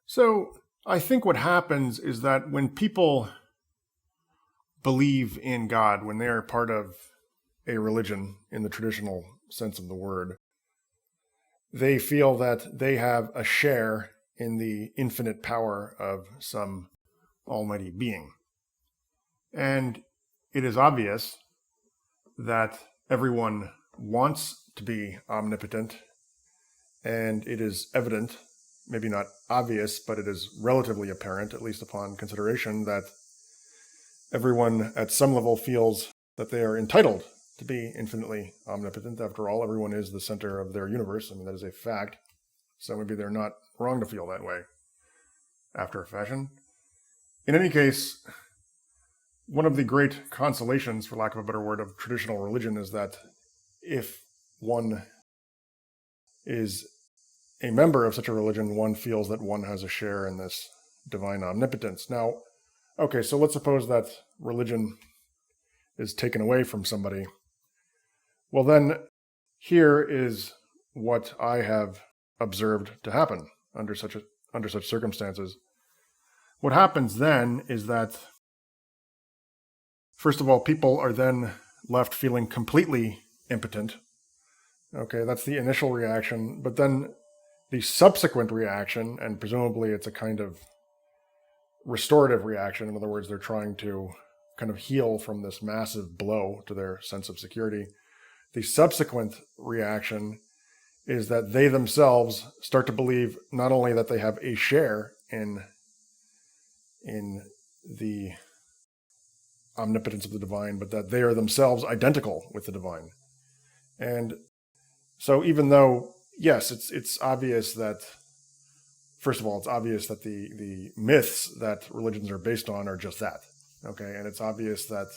So I think what happens is that when people believe in God, when they are part of a religion in the traditional sense of the word, they feel that they have a share in the infinite power of some almighty being. And it is obvious that everyone wants to be omnipotent, and it is evident, maybe not obvious, but it is relatively apparent, at least upon consideration, that everyone at some level feels that they are entitled to be infinitely omnipotent. After all, everyone is the center of their universe. I mean, that is a fact. So maybe they're not wrong to feel that way after a fashion. In any case, one of the great consolations, for lack of a better word, of traditional religion is that if one is a member of such a religion, one feels that one has a share in this divine omnipotence. Now, okay, so let's suppose that religion is taken away from somebody. Well, then, here is what I have observed to happen under such circumstances. What happens then is that, first of all, people are then left feeling completely impotent. Okay, that's the initial reaction, but then the subsequent reaction, and presumably it's a kind of restorative reaction. In other words, they're trying to kind of heal from this massive blow to their sense of security. The subsequent reaction is that they themselves start to believe not only that they have a share in the omnipotence of the divine, but that they are themselves identical with the divine. And so even though, yes, it's obvious that, first of all, it's obvious that the myths that religions are based on are just that. Okay, and it's obvious that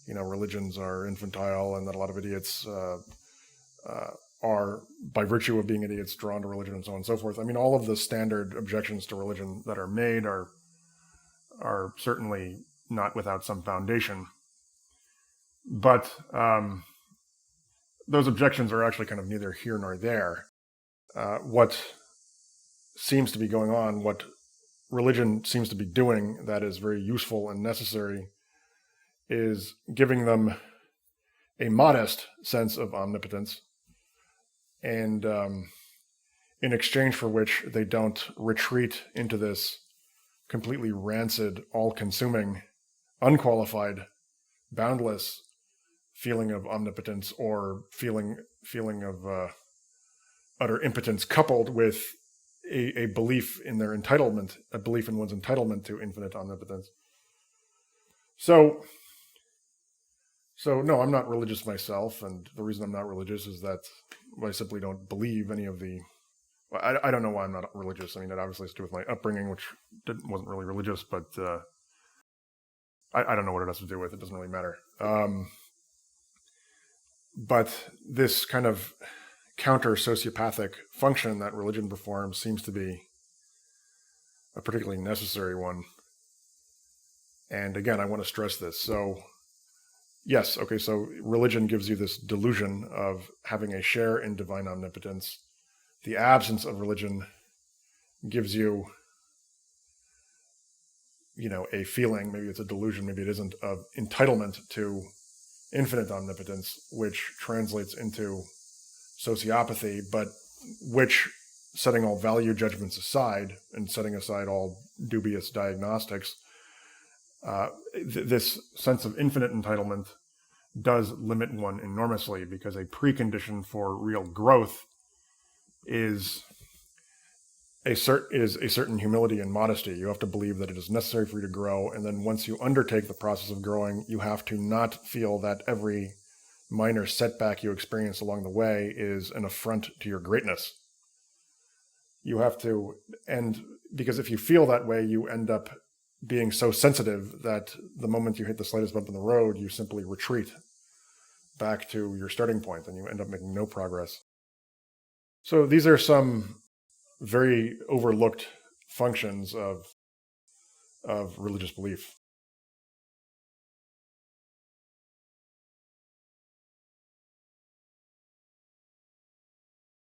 religions are infantile and that a lot of idiots are, by virtue of being idiots, drawn to religion and so on and so forth. I mean, all of the standard objections to religion that are made are certainly not without some foundation. But those objections are actually kind of neither here nor there. What seems to be going on, what religion seems to be doing that is very useful and necessary, is giving them a modest sense of omnipotence, and in exchange for which they don't retreat into this completely rancid, all-consuming, unqualified, boundless feeling of omnipotence, or feeling of utter impotence, coupled with a belief in their entitlement, a belief in one's entitlement to infinite omnipotence. So no, I'm not religious myself, and the reason I'm not religious is that I simply don't believe any of the... I don't know why I'm not religious. I mean, it obviously has to do with my upbringing, which wasn't really religious, but I don't know what it has to do with. It doesn't really matter. But this kind of counter-sociopathic function that religion performs seems to be a particularly necessary one. And again, I want to stress this. So, yes, okay, so religion gives you this delusion of having a share in divine omnipotence. The absence of religion gives you, a feeling, maybe it's a delusion, maybe it isn't, of entitlement to infinite omnipotence, which translates into sociopathy, but which, setting all value judgments aside and setting aside all dubious diagnostics, this sense of infinite entitlement does limit one enormously, because a precondition for real growth is a certain humility and modesty. You have to believe that it is necessary for you to grow, and then once you undertake the process of growing, you have to not feel that every minor setback you experience along the way is an affront to your greatness. You have to, and because if you feel that way, you end up being so sensitive that the moment you hit the slightest bump in the road, you simply retreat back to your starting point, and you end up making no progress. So these are some very overlooked functions of religious belief.